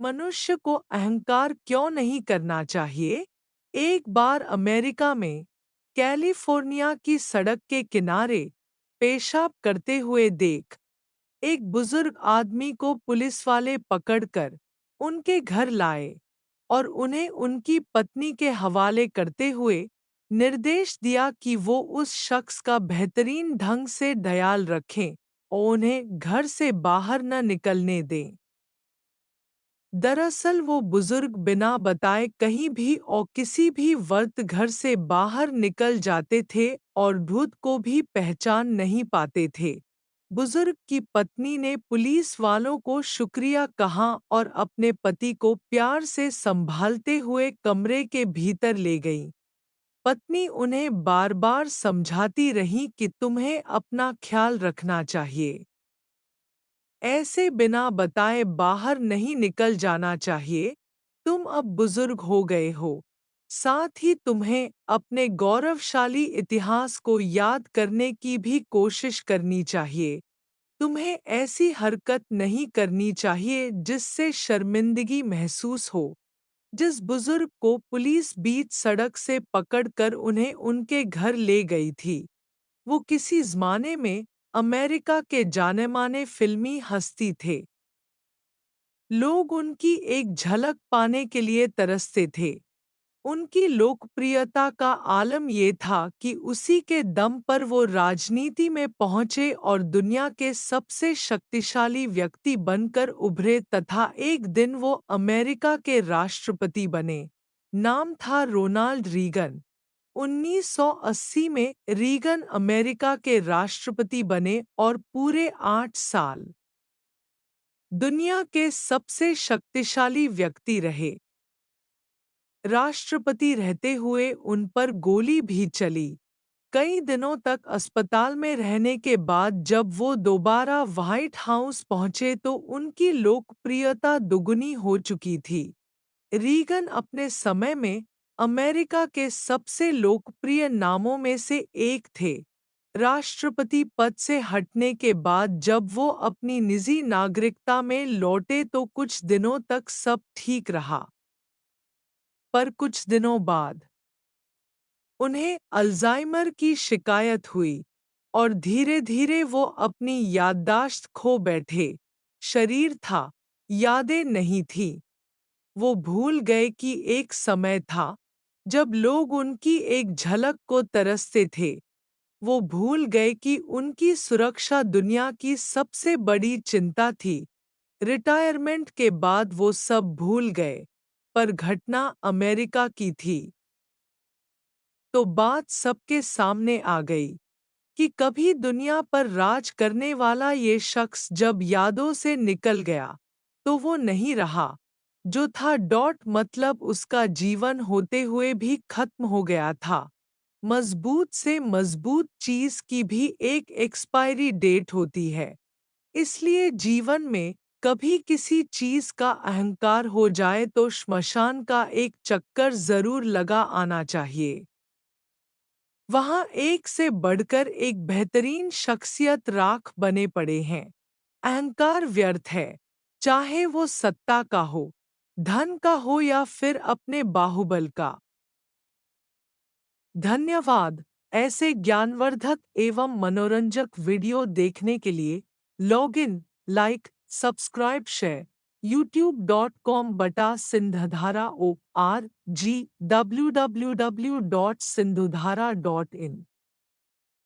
मनुष्य को अहंकार क्यों नहीं करना चाहिए? एक बार अमेरिका में कैलिफोर्निया की सड़क के किनारे पेशाब करते हुए देख एक बुजुर्ग आदमी को पुलिस वाले पकड़कर उनके घर लाए और उन्हें उनकी पत्नी के हवाले करते हुए निर्देश दिया कि वो उस शख्स का बेहतरीन ढंग से ख्याल रखें और उन्हें घर से बाहर न निकलने दें। दरअसल वो बुजुर्ग बिना बताए कहीं भी और किसी भी वक्त घर से बाहर निकल जाते थे और भूत को भी पहचान नहीं पाते थे। बुजुर्ग की पत्नी ने पुलिस वालों को शुक्रिया कहा और अपने पति को प्यार से संभालते हुए कमरे के भीतर ले गई। पत्नी उन्हें बार-बार समझाती रही कि तुम्हें अपना ख्याल रखना चाहिए। ऐसे बिना बताए बाहर नहीं निकल जाना चाहिए। तुम अब बुजुर्ग हो गए हो। साथ ही तुम्हें अपने गौरवशाली इतिहास को याद करने की भी कोशिश करनी चाहिए। तुम्हें ऐसी हरकत नहीं करनी चाहिए जिससे शर्मिंदगी महसूस हो। जिस बुजुर्ग को पुलिस बीच सड़क से पकड़कर उन्हें उनके घर ले गई थी, वो किसी ज़माने में अमेरिका के जाने-माने फिल्मी हस्ती थे। लोग उनकी एक झलक पाने के लिए तरसते थे। उनकी लोकप्रियता का आलम ये था कि उसी के दम पर वो राजनीति में पहुंचे और दुनिया के सबसे शक्तिशाली व्यक्ति बनकर उभरे तथा एक दिन वो अमेरिका के राष्ट्रपति बने। नाम था रोनाल्ड रीगन। 1980 में रीगन अमेरिका के राष्ट्रपति बने और पूरे 8 साल दुनिया के सबसे शक्तिशाली व्यक्ति रहे। राष्ट्रपति रहते हुए उन पर गोली भी चली। कई दिनों तक अस्पताल में रहने के बाद जब वो दोबारा व्हाइट हाउस पहुंचे तो उनकी लोकप्रियता दुगनी हो चुकी थी। रीगन अपने समय में अमेरिका के सबसे लोकप्रिय नामों में से एक थे। राष्ट्रपति पद से हटने के बाद जब वो अपनी निजी नागरिकता में लौटे तो कुछ दिनों तक सब ठीक रहा। पर कुछ दिनों बाद उन्हें अल्जाइमर की शिकायत हुई और धीरे-धीरे वो अपनी याददाश्त खो बैठे। शरीर था, यादें नहीं थीं। वो भूल गए कि एक समय था जब लोग उनकी एक झलक को तरसते थे। वो भूल गए कि उनकी सुरक्षा दुनिया की सबसे बड़ी चिंता थी। रिटायरमेंट के बाद वो सब भूल गए, पर घटना अमेरिका की थी। तो बात सबके सामने आ गई कि कभी दुनिया पर राज करने वाला ये शख्स जब यादों से निकल गया, तो वो नहीं रहा। जो था डॉट मतलब उसका जीवन होते हुए भी खत्म हो गया था। मजबूत से मजबूत चीज की भी एक एक्सपायरी डेट होती है। इसलिए जीवन में कभी किसी चीज का अहंकार हो जाए तो श्मशान का एक चक्कर जरूर लगा आना चाहिए। वहाँ एक से बढ़कर एक बेहतरीन शख्सियत राख बने पड़े हैं। अहंकार व्यर्थ है, चाहे वो सत्ता का हो, धन का हो या फिर अपने बाहुबल का। धन्यवाद। ऐसे ज्ञानवर्धक एवं मनोरंजक वीडियो देखने के लिए log in, like, subscribe, share youtube.com/सिंधधारा ORG www.sindhudhara.in